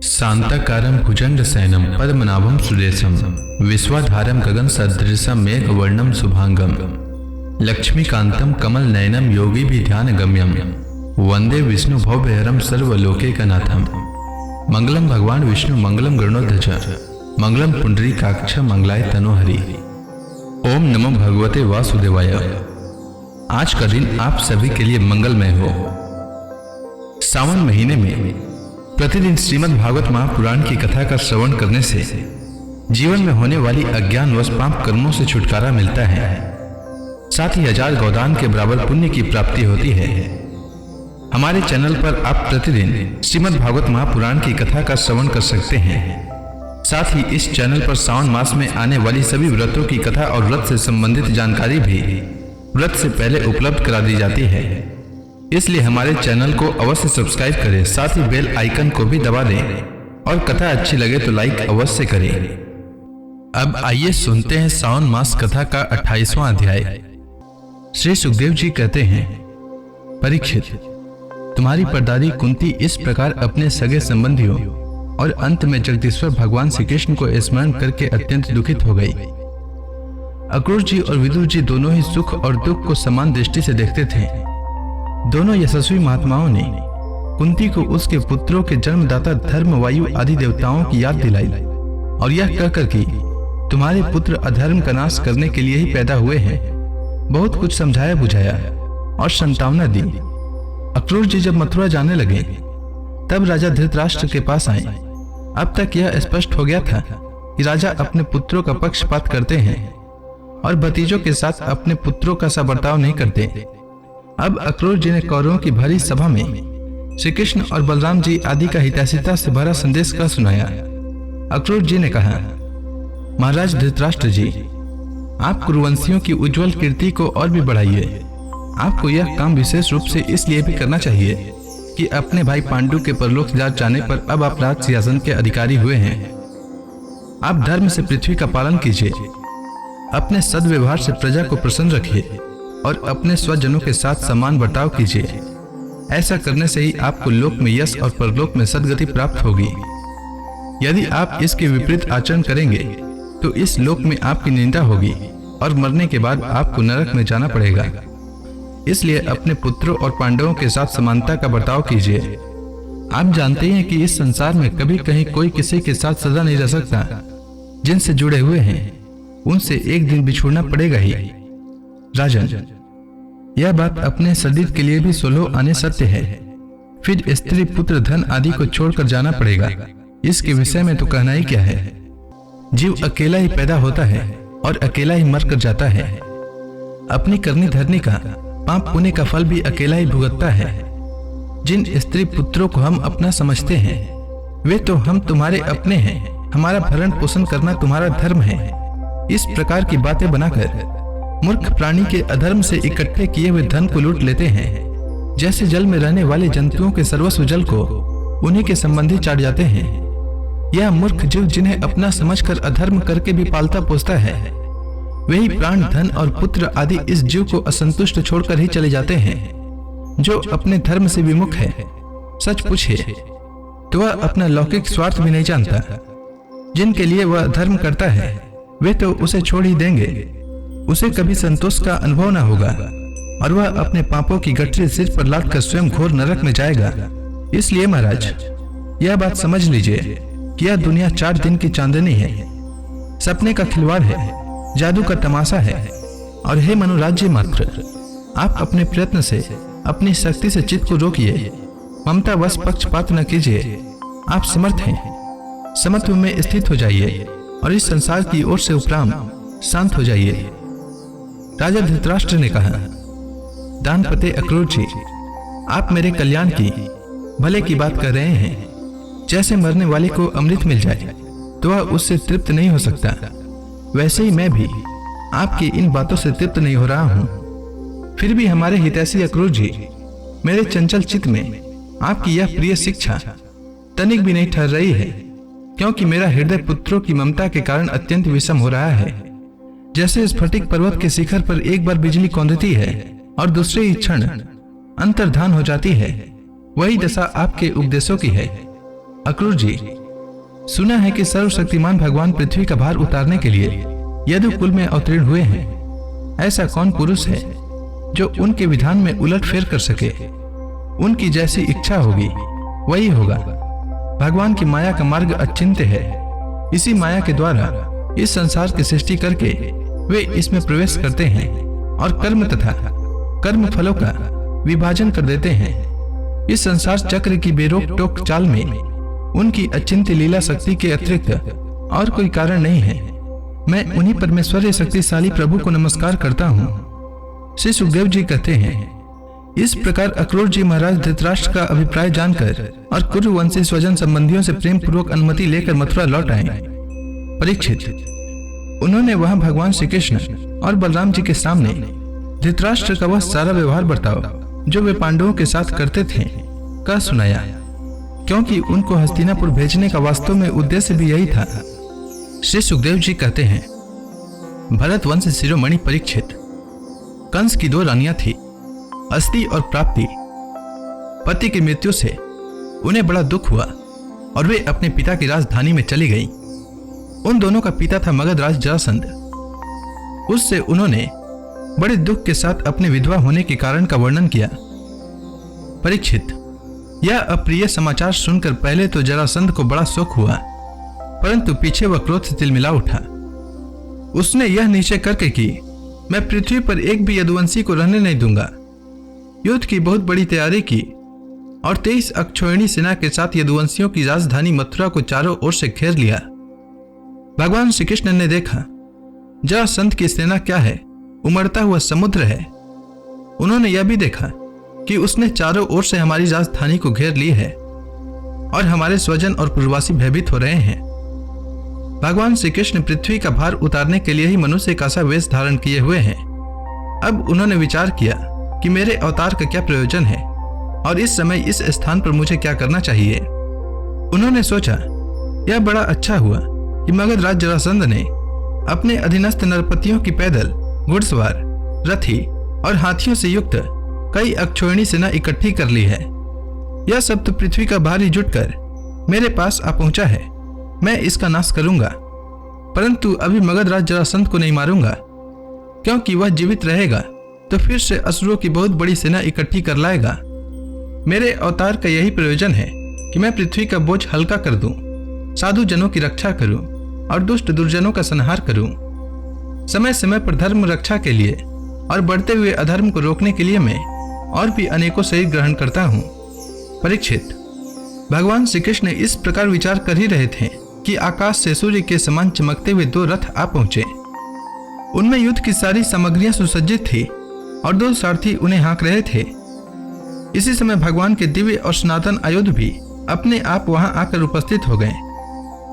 शांताकारं भुजंगशयनं पद्मनाभं सुरेशं विश्वाधारं गगनसदृशं मेघवर्णं शुभांगं लक्ष्मीकान्तं कमलनयनं योगिभिध्यानगम्यं वन्दे विष्णुभवभयहरं सर्वलोकैकनाथं। मंगलम भगवान विष्णु मंगलम गरुड़ध्वज मंगलम पुंडरीकाक्ष मंगलाय तनोहरि। ओम नमो भगवते वासुदेवाय। आज का दिन आप सभी के लिए मंगलमय हो। सावन महीने में प्रतिदिन श्रीमद् भागवत महापुराण की कथा का श्रवण करने से जीवन में होने वाली अज्ञान व पाप कर्मों से छुटकारा मिलता है, साथ ही 1000 गोदान के बराबर पुण्य की प्राप्ति होती है। हमारे चैनल पर आप प्रतिदिन श्रीमद् भागवत महापुराण की कथा का श्रवण कर सकते हैं। साथ ही इस चैनल पर सावन मास में आने वाली सभी व्रतों की कथा और व्रत से संबंधित जानकारी भी व्रत से पहले उपलब्ध करा दी जाती है। इसलिए हमारे चैनल को अवश्य सब्सक्राइब करें, साथ ही बेल आइकन को भी दबा दें और कथा अच्छी लगे तो लाइक अवश्य करें। अब आइए सुनते हैं सावन मास कथा का 28वां अध्याय। श्री सुखदेव जी कहते हैं, परीक्षित, तुम्हारी परदादी कुंती इस प्रकार अपने सगे संबंधियों और अंत में जगदीश्वर भगवान श्री कृष्ण को स्मरण करके अत्यंत दुखित हो गई। अक्रूर जी और विदुर जी दोनों ही सुख और दुख को समान दृष्टि से देखते थे। दोनों यशस्वी महात्माओं ने कुंती को उसके पुत्रों के जन्मदाता धर्म, वायु आदि देवताओं की याद दिलाई और यह कहकर कि तुम्हारे पुत्र अधर्म का नाश करने के लिए ही पैदा हुए हैं, बहुत कुछ समझाया बुझाया और संतावना दी। अक्रूर जी जब मथुरा जाने लगे तब राजा धृतराष्ट्र के पास आए। अब तक यह स्पष्ट हो गया था कि राजा अपने पुत्रों का पक्षपात करते हैं और भतीजों के साथ अपने पुत्रों का सा बर्ताव नहीं करते। अब अक्रूर जी ने कौरवों की भरी सभा में श्री कृष्ण और बलराम जी आदि का हितैषिता से भरा संदेश का सुनाया। अक्रूर जी ने कहा, महाराज धृतराष्ट्र जी, आप कुरुवंशियों की उज्जवल कीर्ति को और भी बढ़ाइए। आपको यह काम विशेष रूप से इसलिए भी करना चाहिए कि अपने भाई पांडु के परलोक जाने पर अब आप राज सिंहासन के अधिकारी हुए हैं। आप धर्म से पृथ्वी का पालन कीजिए, अपने सद्व्यवहार से प्रजा को प्रसन्न रखिए और अपने स्वजनों के साथ समान बर्ताव कीजिए। ऐसा करने से ही आपको लोक में यश और परलोक में सद्गति प्राप्त होगी। यदि आप इसके विपरीत आचरण करेंगे तो इस लोक में आपकी निंदा होगी और मरने के बाद आपको नरक में जाना पड़ेगा। इसलिए अपने पुत्रों और पांडवों के साथ समानता का बर्ताव कीजिए। आप जानते हैं कि इस संसार में कभी कहीं कोई किसी के साथ सदा नहीं रह सकता। जिनसे जुड़े हुए हैं उनसे एक दिन बिछुड़ना पड़ेगा ही। राजन, यह बात अपने सदीद के लिए भी सोलो आने सत्य है। फिर स्त्री, पुत्र, धन आदि को छोड़कर जाना पड़ेगा। इसके विषय में तो कहना ही क्या है। जीव अकेला ही पैदा होता है और अकेला ही मर कर जाता है। अपनी करनी धरनी का पाप पुण्य का फल भी अकेला ही भुगतता है। जिन स्त्री पुत्रों को हम अपना समझते हैं वे तो हम तुम्हारे अपने हैं। हमारा भरण पोषण करना तुम्हारा धर्म है। इस प्रकार की बातें बनाकर मूर्ख प्राणी के अधर्म से इकट्ठे किए हुए धन को लूट लेते हैं। जैसे जल में रहने वाले जंतुओं के सर्वस्व जल को उन्हीं के संबंधी चाट जाते हैं। यह मूर्ख जीव जिन्हें अपना समझकर अधर्म करके भी पालता पोसता है, वही प्राण, धन और पुत्र आदि इस जीव को असंतुष्ट छोड़कर ही चले जाते हैं। जो अपने धर्म से विमुख है, सच पूछे तो वह अपना लौकिक स्वार्थ भी नहीं जानता। जिनके लिए वह धर्म करता है वे तो उसे छोड़ ही देंगे। उसे कभी संतोष का अनुभव न होगा और वह अपने पापों की गठरी सिर पर लादकर स्वयं घोर नरक में जाएगा। इसलिए महाराज, यह बात समझ लीजिए कि यह दुनिया 4 दिन की चांदनी है, सपने का खिलवाड़ है, जादू का तमाशा है और हे मनोराज्य मात्र। आप अपने प्रयत्न से, अपनी शक्ति से चित्त को रोकिए। ममता वश पक्षपात न कीजिए। आप समर्थ हैं, समत्व में स्थित हो जाइए और इस संसार की ओर से उपराम शांत हो जाइए। राजा धृतराष्ट्र ने कहा, दानपते अक्रूर जी, आप मेरे कल्याण की, भले की बात कर रहे हैं। जैसे मरने वाले को अमृत मिल जाए तो वह उससे तृप्त नहीं हो सकता, वैसे ही मैं भी आपकी इन बातों से तृप्त नहीं हो रहा हूं। फिर भी हमारे हितैषी अक्रूर जी, मेरे चंचल चित्त में आपकी यह प्रिय शिक्षा तनिक भी नहीं ठहर रही है, क्योंकि मेरा हृदय पुत्रों की ममता के कारण अत्यंत विषम हो रहा है। जैसे स्फटिक पर्वत के शिखर पर एक बार बिजली कौंधती है और दूसरे ही क्षण अंतर्धान हो जाती है, वही दशा आपके उपदेशों की है। अक्रूर जी, सुना है कि सर्वशक्तिमान भगवान पृथ्वी का भार उतारने के लिए यदुकुल में अवतीर्ण हुए हैं। ऐसा कौन पुरुष है जो उनके विधान में उलटफेर कर सके? उनकी जैसी इच्छा होगी वही होगा। भगवान की माया का मार्ग अचिंत्य है। इसी माया के द्वारा इस संसार की सृष्टि करके वे इसमें प्रवेश करते हैं और कर्म तथा कर्म फलों का विभाजन कर देते हैं। इस संसार चक्र की बेरोक टोक चाल में उनकी अचिंत्य लीला शक्ति के अतिरिक्त और कोई कारण नहीं है। मैं उन्हीं परमेश्वरीय शक्तिशाली प्रभु को नमस्कार करता हूँ। श्री सुखदेव जी कहते हैं, इस प्रकार अक्रूर जी महाराज धृतराष्ट्र का अभिप्राय जानकर और कुरुवंशी स्वजन संबंधियों से प्रेम पूर्वक अनुमति लेकर मथुरा लौट आए। परीक्षित, उन्होंने वहां भगवान श्री कृष्ण और बलराम जी के सामने धृतराष्ट्र का वह सारा व्यवहार बर्ताव जो वे पांडवों के साथ करते थे कह सुनाया, क्योंकि उनको हस्तिनापुर भेजने का वास्तव में उद्देश्य भी यही था। श्री सुखदेव जी कहते हैं, भरत वंश शिरोमणि परीक्षित, कंस की 2 रानियां थी, अस्ति और प्राप्ति। पति की मृत्यु से उन्हें बड़ा दुख हुआ और वे अपने पिता की राजधानी में चली गईं। उन दोनों का पिता था मगध राज जरासंध। उससे उन्होंने बड़े दुख के साथ अपने विधवा होने के कारण का वर्णन किया। परीक्षित, यह अप्रिय समाचार सुनकर पहले तो जरासंध को बड़ा शोक हुआ, परंतु पीछे वह क्रोध से तिलमिला उठा। उसने यह निश्चय करके कि मैं पृथ्वी पर एक भी यदुवंशी को रहने नहीं दूंगा। युद्ध की बहुत बड़ी तैयारी की और 23 अक्षौहिणी सेना के साथ यदुवंशियों की राजधानी मथुरा को चारों ओर से घेर लिया। भगवान श्री कृष्ण ने देखा जरासंध की सेना क्या है, उमड़ता हुआ समुद्र है। उन्होंने यह भी देखा कि उसने चारों ओर से हमारी राजधानी को घेर ली है और हमारे स्वजन और पूर्ववासी भयभीत हो रहे हैं। भगवान श्री कृष्ण पृथ्वी का भार उतारने के लिए ही मनुष्य का सा वेश धारण किए हुए हैं। अब उन्होंने विचार किया कि मेरे अवतार का क्या प्रयोजन है और इस समय इस स्थान पर मुझे क्या करना चाहिए। उन्होंने सोचा, यह बड़ा अच्छा हुआ कि मगध राज जरासंध ने अपने अधीनस्थ नरपतियों की पैदल, घुड़सवार, रथी और हाथियों से युक्त कई अक्षौहिणी सेना इकट्ठी कर ली है। यह सब तो पृथ्वी का भार ही जुटकर मेरे पास आ पहुंचा है। मैं इसका नाश करूंगा, परंतु अभी मगध राज जरासंध को नहीं मारूंगा, क्योंकि वह जीवित रहेगा तो फिर से असुरों की बहुत बड़ी सेना इकट्ठी कर लाएगा। मेरे अवतार का यही प्रयोजन है कि मैं पृथ्वी का बोझ हल्का कर दूं, साधु जनों की रक्षा करूं और दुष्ट दुर्जनों का संहार करूं। समय समय पर धर्म रक्षा के लिए और बढ़ते हुए अधर्म को रोकने के लिए मैं और भी अनेकों शरीर ग्रहण करता हूं। परीक्षित, भगवान श्री कृष्ण इस प्रकार विचार कर ही रहे थे कि आकाश से सूर्य के समान चमकते हुए 2 रथ आ पहुंचे। उनमें युद्ध की सारी सामग्रियां सुसज्जित थी और 2 सारथी उन्हें हाँक रहे थे। इसी समय भगवान के दिव्य और सनातन आयुध भी अपने आप वहां आकर उपस्थित हो गए।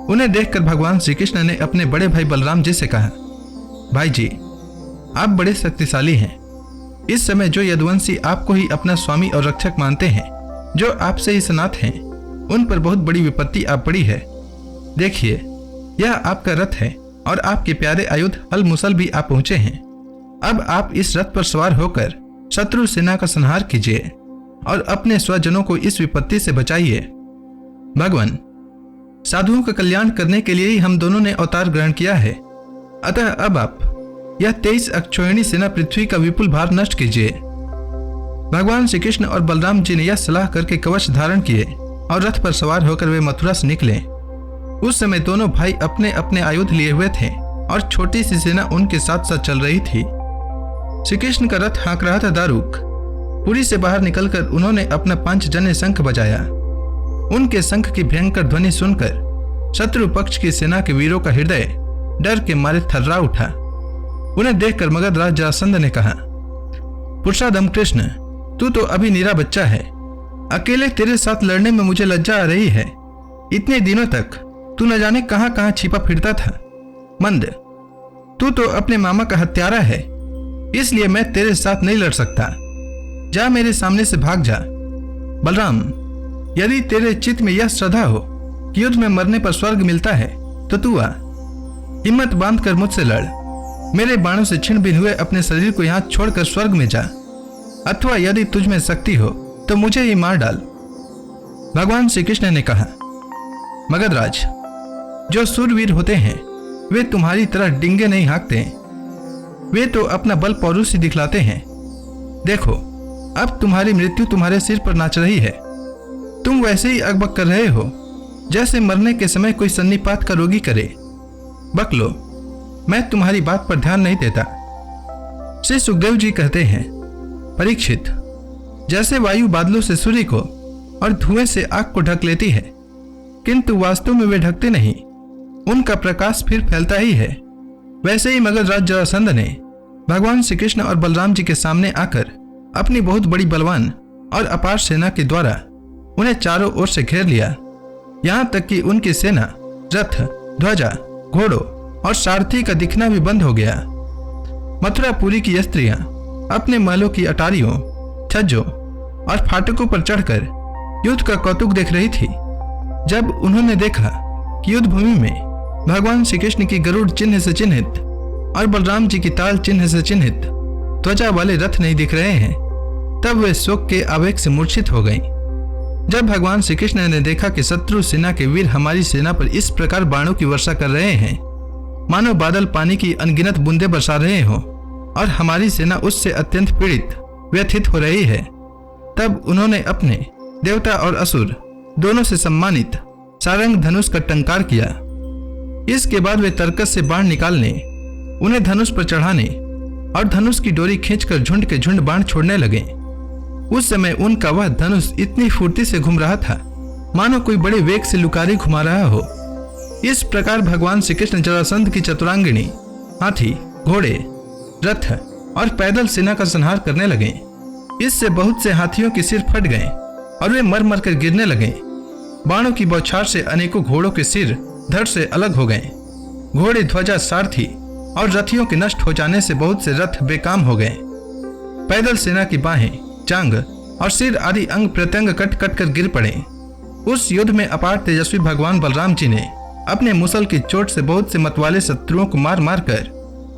उन्हें देखकर भगवान श्री कृष्ण ने अपने बड़े भाई बलराम जी से कहा, भाई जी, आप बड़े शक्तिशाली हैं। इस समय जो यदुवंशी आपको ही अपना स्वामी और रक्षक मानते हैं, जो आपसे ही सनात हैं, उन पर बहुत बड़ी विपत्ति आ पड़ी है। देखिए, यह आपका रथ है और आपके प्यारे आयुध हल मुसल भी आ पहुंचे हैं। अब आप इस रथ पर सवार होकर शत्रु सेना का संहार कीजिए और अपने स्वजनों को इस विपत्ति से बचाइए। भगवान, साधुओं का कल्याण करने के लिए ही हम दोनों ने अवतार ग्रहण किया है। अतः अब आप यह 23 अक्षौहिणी सेना पृथ्वी का विपुल भार नष्ट कीजिए। भगवान श्री कृष्ण और बलराम जी ने यह सलाह करके कवच धारण किए और रथ पर सवार होकर वे मथुरा से निकले। उस समय दोनों भाई अपने अपने आयुध लिए हुए थे और छोटी सी सेना उनके साथ साथ चल रही थी। श्री कृष्ण का रथ हाँक रहा था दारुक। पुरी से बाहर निकलकर उन्होंने अपना 5 जन्य शंख बजाया। उनके शंख की भयंकर ध्वनि सुनकर शत्रु पक्ष की सेना के वीरों का हृदय डर के मारे थर्रा उठा। उन्हें देखकर मगध राज जरासंध ने कहा, पुरुषोत्तम कृष्ण, तू तो अभी नीरा बच्चा है। अकेले तेरे साथ लड़ने में मुझे लज्जा आ रही है। इतने दिनों तक तू न जाने कहां कहां छिपा फिरता था। मंद, तू तो अपने मामा का हत्यारा है, इसलिए मैं तेरे साथ नहीं लड़ सकता। जा, मेरे सामने से भाग जा। बलराम, यदि तेरे चित्त में यह श्रद्धा हो कि युद्ध में मरने पर स्वर्ग मिलता है तो तू आ, हिम्मत बांध कर मुझसे लड़। मेरे बाणों से छिन्न भिन्न हुए अपने शरीर को यहां छोड़कर स्वर्ग में जा, अथवा यदि तुझ में शक्ति हो तो मुझे ही मार डाल। भगवान श्री कृष्ण ने कहा, मगधराज, जो सूरवीर होते हैं वे तुम्हारी तरह डिंगे नहीं हाँकते, वे तो अपना बल पौरुष ही दिखलाते हैं। देखो, अब तुम्हारी मृत्यु तुम्हारे सिर पर नाच रही है। तुम वैसे ही अकबक कर रहे हो जैसे मरने के समय कोई सन्निपात का रोगी करे। बक लो, मैं तुम्हारी बात पर ध्यान नहीं देता। श्री सुखदेव जी कहते हैं, परीक्षित, जैसे वायु बादलों से सूर्य को और धुएं से आग को ढक लेती है, किंतु वास्तव में वे ढकते नहीं, उनका प्रकाश फिर फैलता ही है, वैसे ही मगधराज जरासंध ने भगवान श्री कृष्ण और बलराम जी के सामने आकर अपनी बहुत बड़ी बलवान और अपार सेना के द्वारा उन्हें चारों ओर से घेर लिया। यहां तक कि उनकी सेना, रथ, ध्वजा, घोड़ों और सारथी का दिखना भी बंद हो गया। मथुरापुरी की स्त्रियां अपने महलों की अटारियों, छज्जों और फाटकों पर चढ़कर युद्ध का कौतुक देख रही थी। जब उन्होंने देखा कि युद्ध भूमि में भगवान श्री कृष्ण की गरुड़ चिन्ह से चिन्हित और बलराम जी की ताल चिन्ह से चिन्हित ध्वजा वाले रथ नहीं दिख रहे हैं, तब वे शोक के आवेग से मूर्छित हो गईं। जब भगवान श्री कृष्ण ने देखा कि शत्रु सेना के वीर हमारी सेना पर इस प्रकार बाणों की वर्षा कर रहे हैं, मानो बादल पानी की अनगिनत बूंदें बरसा रहे हों, और हमारी सेना उससे अत्यंत पीड़ित, व्यथित हो रही है, तब उन्होंने अपने देवता और असुर दोनों से सम्मानित सारंग धनुष का टंकार किया। इसके बाद वे तरकस से बाण निकालने, उन्हें धनुष पर चढ़ाने और धनुष की डोरी खींचकर झुंड के झुंड बाण छोड़ने लगे। उस समय उनका वह धनुष इतनी फुर्ती से घूम रहा था मानो कोई बड़े वेग से लुकारी घुमा रहा हो। इस प्रकार भगवान श्री कृष्ण जरासंध की चतुरांगिणी, हाथी, घोड़े, रथ और पैदल सेना का संहार करने लगे। इससे बहुत से हाथियों के सिर फट गए और वे मर मर कर गिरने लगे। बाणों की बौछार से अनेकों घोड़ों के सिर धड़ से अलग हो गए। घोड़े, ध्वजा, सारथी और रथियों के नष्ट हो जाने से बहुत से रथ बेकाम हो गए। पैदल सेना की बाहें, जांग और सिर आदि अंग प्रत्यंग कट कट कर गिर पड़े। उस युद्ध में अपार तेजस्वी भगवान बलराम जी ने अपने मुसल की चोट से बहुत से मतवाले शत्रुओं को मार मार कर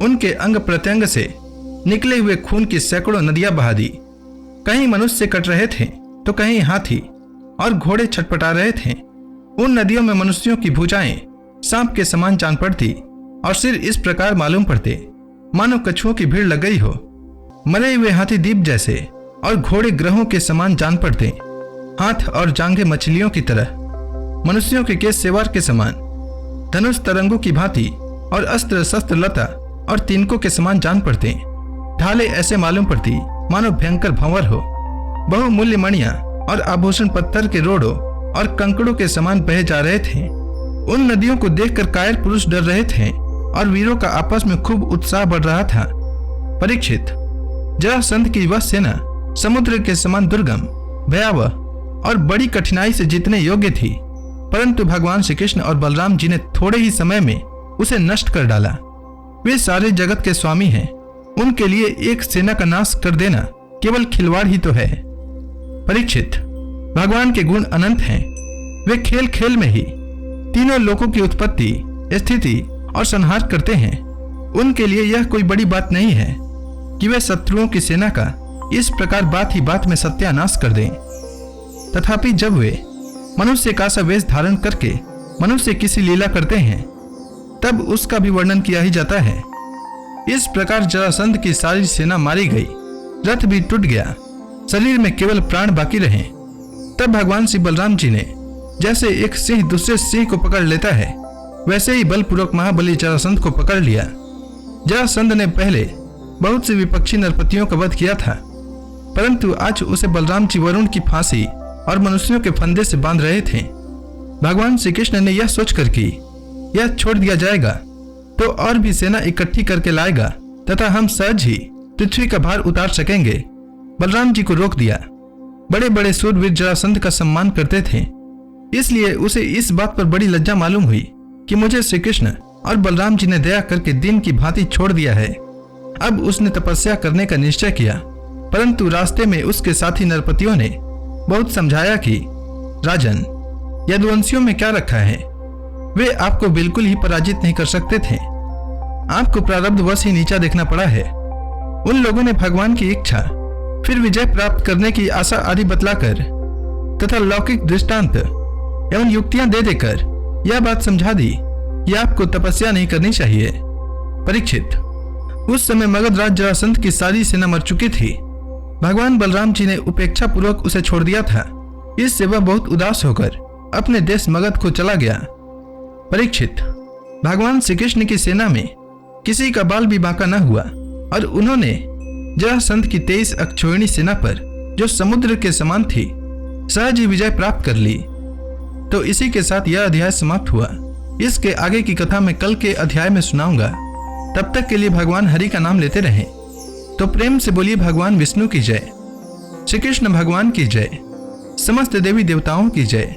उनके अंग प्रत्यंग से निकले हुए खून की सैकड़ों नदियां बहा दी। कहीं मनुष्य कट रहे थे तो कहीं हाथी और घोड़े छटपटा रहे थे। उन नदियों में मनुष्यों की भुजाएं सांप के समान जान पड़ती और सिर इस प्रकार मालूम पड़ते मानो कछुओं की भीड़ लग गई हो। मरे हुए हाथी दीप जैसे और घोड़े ग्रहों के समान जान पड़ते। हाथ और जांघें मछलियों की तरह, मनुष्यों के केस सेवार के समान, धनुष तरंगों की भांति और अस्त्र शस्त्र लता और तिनकों के समान जान पड़ते। ढाले ऐसे मालूम पड़ती मानो भयंकर भंवर हो। बहुमूल्य मणियां और आभूषण पत्थर के रोड़ों और कंकड़ों के समान बहे जा रहे थे। उन नदियों को देखकर कायर पुरुष डर रहे थे और वीरों का आपस में खूब उत्साह बढ़ रहा था। परीक्षित, जरासंध की वह सेना समुद्र के समान दुर्गम, भयावह और बड़ी कठिनाई से जीतने योग्य थी, परंतु भगवान श्री कृष्ण और बलराम जी ने थोड़े ही समय में उसे नष्ट कर डाला। वे सारे जगत के स्वामी हैं, उनके लिए एक सेना का नाश कर देना केवल खिलवाड़ ही तो है। परीक्षित, भगवान के गुण अनंत हैं। वे खेल खेल में ही तीनों लोकों की उत्पत्ति, स्थिति और संहार करते हैं। उनके लिए यह कोई बड़ी बात नहीं है कि वे शत्रुओं की सेना का इस प्रकार बात ही बात में सत्यानाश कर दें। तथापि जब वे मनुष्य का सा वेश धारण करके मनुष्य किसी लीला करते हैं, तब उसका भी वर्णन किया ही जाता है। इस प्रकार जरासंध की सारी सेना मारी गई, रथ भी टूट गया, शरीर में केवल प्राण बाकी रहे। तब भगवान श्री बलराम जी ने जैसे एक सिंह दूसरे सिंह को पकड़ लेता है, वैसे ही बलपूर्वक महाबली जरासंध को पकड़ लिया। जरासंध ने पहले बहुत से विपक्षी नरपतियों का वध किया था, परंतु आज उसे बलराम जी वरुण की फांसी और मनुष्यों के फंदे से बांध रहे थे। भगवान श्री कृष्ण ने यह सोचकर कि यह छोड़ दिया जाएगा तो और भी सेना इकट्ठी करके लाएगा तथा हम सहज ही पृथ्वी का भार उतार सकेंगे, बलराम जी को रोक दिया। बड़े बड़े सूरवीर जरासंध का सम्मान करते थे, इसलिए उसे इस बात पर बड़ी लज्जा मालूम हुई कि मुझे श्री कृष्ण और बलराम जी ने दया करके दिन की भांति छोड़ दिया है। अब उसने तपस्या करने का निश्चय किया, परंतु रास्ते में उसके साथी नरपतियों ने बहुत समझाया कि राजन, यदुवंशियों में क्या रखा है, वे आपको बिल्कुल ही पराजित नहीं कर सकते थे। आपको प्रारब्धवश ही नीचा देखना पड़ा है। उन लोगों ने भगवान की इच्छा, फिर विजय प्राप्त करने की आशा आदि बतलाकर तथा लौकिक दृष्टांत एवं युक्तियां दे देकर यह बात समझा दी कि आपको तपस्या नहीं करनी चाहिए। परीक्षित, उस समय मगध राज जरासंध की सारी सेना मर चुकी थी। भगवान बलराम जी ने उपेक्षा पूर्वक उसे छोड़ दिया था। इससे वह बहुत उदास होकर अपने देश मगध को चला गया। परीक्षित, भगवान श्री कृष्ण की सेना में किसी का बाल भी बांका न हुआ और उन्होंने जरासंध की 23 अक्षौहिणी सेना पर, जो समुद्र के समान थी, सहज ही विजय प्राप्त कर ली। तो इसी के साथ यह अध्याय समाप्त हुआ। इसके आगे की कथा मैं कल के अध्याय में सुनाऊंगा। तब तक के लिए भगवान हरि का नाम लेते रहें। तो प्रेम से बोलिए भगवान विष्णु की जय, श्री कृष्ण भगवान की जय, समस्त देवी देवताओं की जय।